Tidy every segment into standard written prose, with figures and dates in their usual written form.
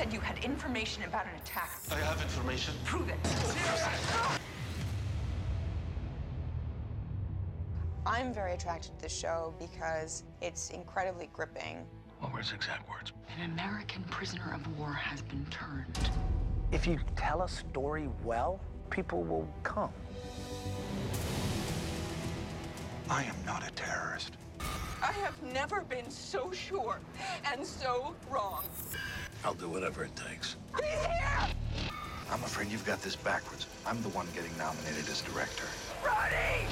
said you had information about an attack. I have information. Prove it. I'm very attracted to the show because it's incredibly gripping. What were his exact words? An American prisoner of war has been turned. If you tell a story well, people will come. I am not a terrorist. I have never been so sure and so wrong. I'll do whatever it takes. He's here! I'm afraid you've got this backwards. I'm the one getting nominated as director. Brody!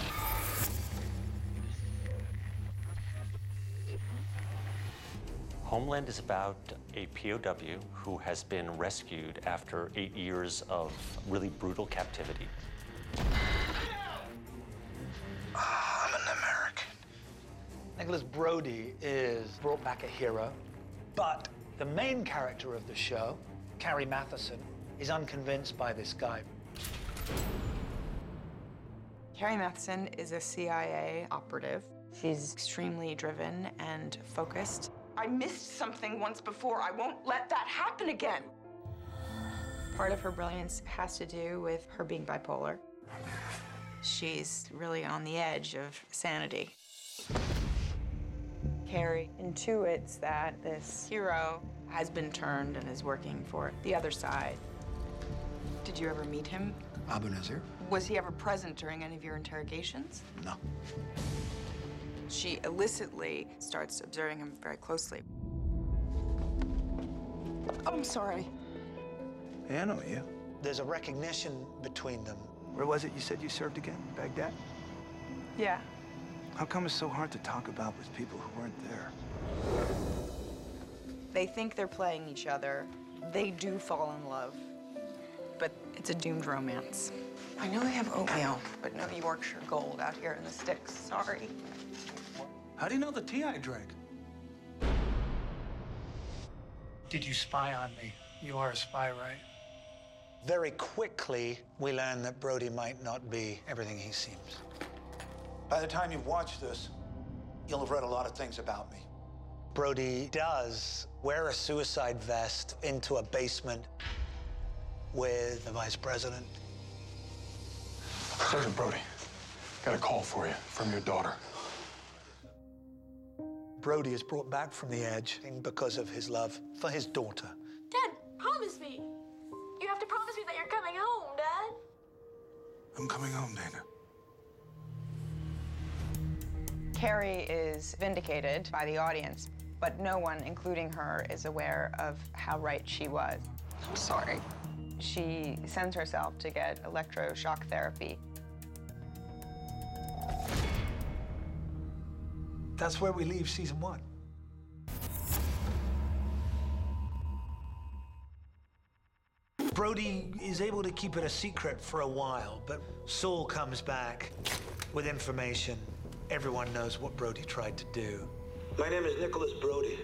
Homeland is about a POW who has been rescued after 8 years of really brutal captivity. I'm an American. Nicholas Brody is brought back a hero, but the main character of the show, Carrie Matheson, is unconvinced by this guy. Carrie Matheson is a CIA operative. She's extremely driven and focused. I missed something once before. I won't let that happen again. Part of her brilliance has to do with her being bipolar. She's really on the edge of sanity. Carrie intuits that this hero has been turned and is working for the other side. Did you ever meet him? Abu Nazir? Was he ever present during any of your interrogations? No. She illicitly starts observing him very closely. Oh, I'm sorry. Hey, I know you. There's a recognition between them. Where was it you said you served again? Baghdad? Yeah. How come it's so hard to talk about with people who weren't there? They think they're playing each other. They do fall in love, but it's a doomed romance. I know they have oatmeal, but no Yorkshire gold out here in the sticks. Sorry. How do you know the tea I drank? Did you spy on me? You are a spy, right? Very quickly, we learn that Brody might not be everything he seems. By the time you've watched this, you'll have read a lot of things about me. Brody does wear a suicide vest into a basement with the vice president. Sergeant Brody, got a call for you from your daughter. Brody is brought back from the edge because of his love for his daughter. Dad, promise me. You have to promise me that you're coming home, Dad. I'm coming home, Dana. Carrie is vindicated by the audience, but no one, including her, is aware of how right she was. I'm sorry. She sends herself to get electroshock therapy. That's where we leave season 1. Brody is able to keep it a secret for a while, but Saul comes back with information. Everyone knows what Brody tried to do. My name is Nicholas Brody.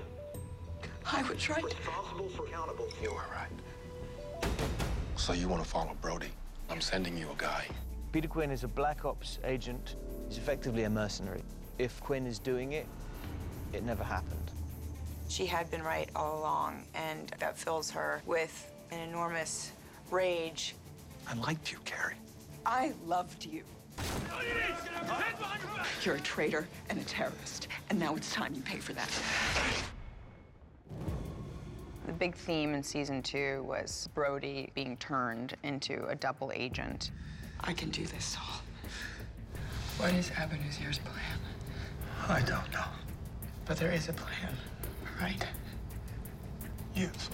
I was right. Responsible for accountable. You were right. So you want to follow Brody? I'm sending you a guy. Peter Quinn is a Black Ops agent. He's effectively a mercenary. If Quinn is doing it, it never happened. She had been right all along, and that fills her with an enormous rage. I liked you, Carrie. I loved you. You're a traitor and a terrorist, and now it's time you pay for that. The big theme in season 2 was Brody being turned into a double agent. I can do this, Saul. What is Abu Nazir's plan? I don't know. But there is a plan, right? Yes.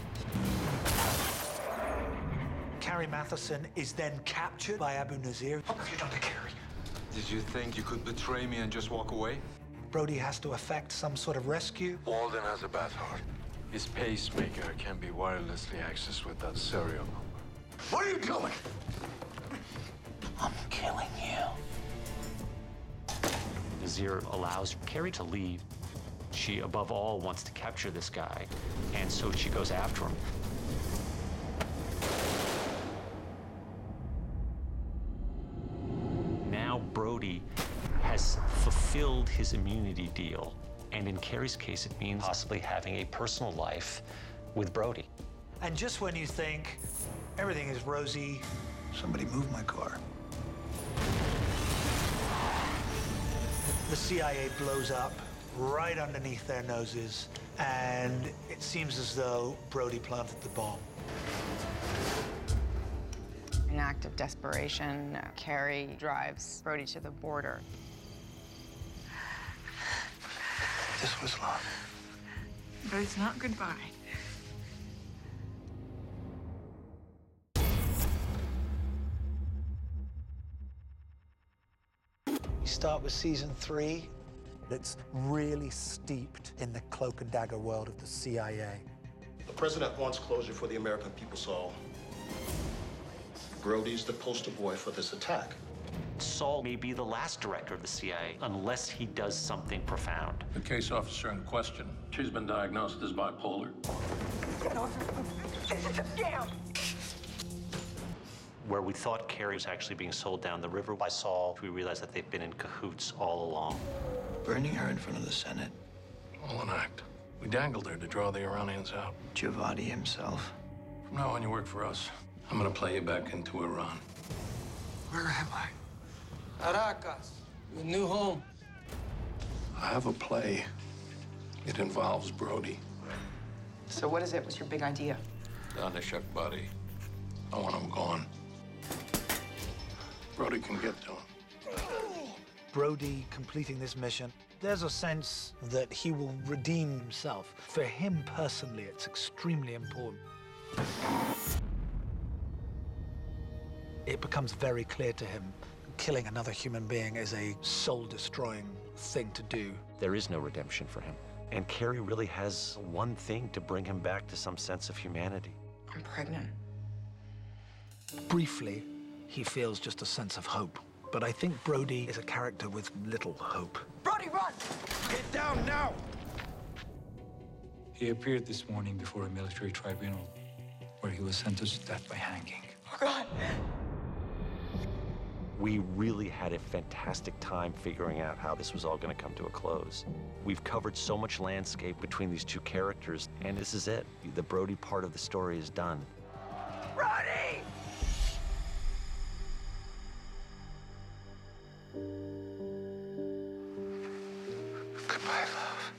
Carrie Matheson is then captured by Abu Nazir. What have you done to Carrie? Did you think you could betray me and just walk away? Brody has to effect some sort of rescue. Walden has a bad heart. His pacemaker can be wirelessly accessed with that serial number. What are you doing? I'm killing you. Nazir allows Carrie to leave. She, above all, wants to capture this guy, and so she goes after him. Now Brody has fulfilled his immunity deal, and in Carrie's case, it means possibly having a personal life with Brody. And just when you think everything is rosy, Somebody move my car. the CIA blows up right underneath their noses, and it seems as though Brody planted the bomb. In an act of desperation, Carrie drives Brody to the border. This was love. But it's not goodbye. We start with season 3. It's really steeped in the cloak and dagger world of the CIA. The president wants closure for the American people, Saul. Brody's the poster boy for this attack. Saul may be the last director of the CIA unless he does something profound. The case officer in question, she's been diagnosed as bipolar. This is a scam! Where we thought Carrie was actually being sold down the river by Saul, we realized that they've been in cahoots all along. Burning her in front of the Senate. All an act. We dangled her to draw the Iranians out. Giovanni himself. From now on, you work for us. I'm gonna play you back into Iran. Where am I? Caracas, your new home. I have a play. It involves Brody. So what is it? What's your big idea? Danishek body. I want him gone. Brody can get to him. Brody completing this mission, there's a sense that he will redeem himself. For him personally, it's extremely important. It becomes very clear to him killing another human being is a soul-destroying thing to do. There is no redemption for him. And Carrie really has one thing to bring him back to some sense of humanity. I'm pregnant. Briefly, he feels just a sense of hope. But I think Brody is a character with little hope. Brody, run! Get down now! He appeared this morning before a military tribunal where he was sentenced to death by hanging. Oh, God! We really had a fantastic time figuring out how this was all going to come to a close. We've covered so much landscape between these two characters, and this is it. The Brody part of the story is done. Brody! Goodbye, love.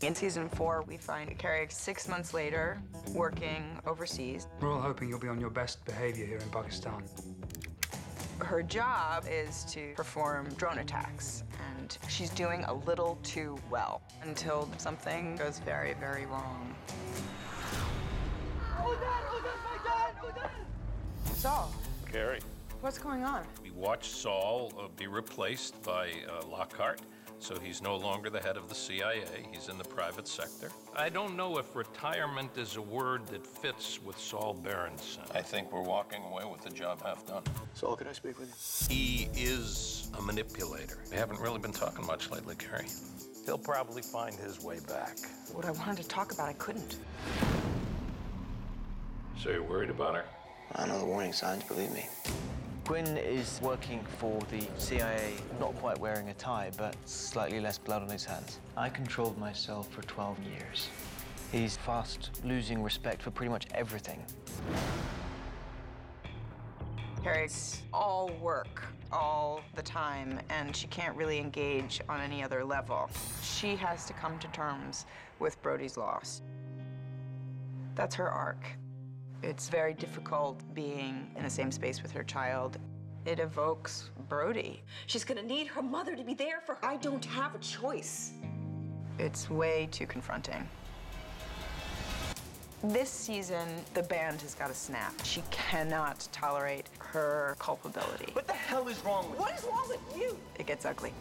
In season 4, we find Carrie 6 months later working overseas. We're all hoping you'll be on your best behavior here in Pakistan. Her job is to perform drone attacks, and she's doing a little too well until something goes very, very wrong. Saul, Carrie, what's going on? we watched Saul be replaced by Lockhart, so he's no longer the head of the CIA. He's in the private sector. I don't know if retirement is a word that fits with Saul Berenson. I think we're walking away with the job half done. Saul, can I speak with you? He is a manipulator. We haven't really been talking much lately, Carrie. He'll probably find his way back. What I wanted to talk about, I couldn't. So you're worried about her? I know the warning signs, believe me. Quinn is working for the CIA, not quite wearing a tie, but slightly less blood on his hands. I controlled myself for 12 years. He's fast losing respect for pretty much everything. Carrie's all work, all the time, and she can't really engage on any other level. She has to come to terms with Brody's loss. That's her arc. It's very difficult being in the same space with her child. It evokes Brody. She's gonna need her mother to be there for her. I don't have a choice. It's way too confronting. This season, the band has got to snap. She cannot tolerate her culpability. What the hell is wrong with you? What is wrong with you? It gets ugly.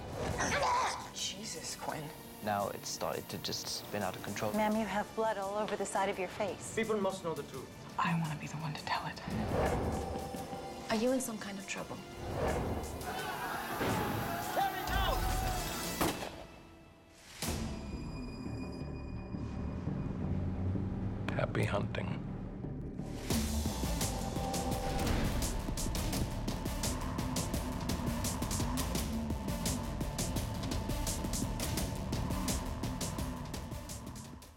Jesus, Quinn. Now it's started to just spin out of control. Ma'am, you have blood all over the side of your face. People must know the truth. I want to be the one to tell it. Are you in some kind of trouble? Happy hunting.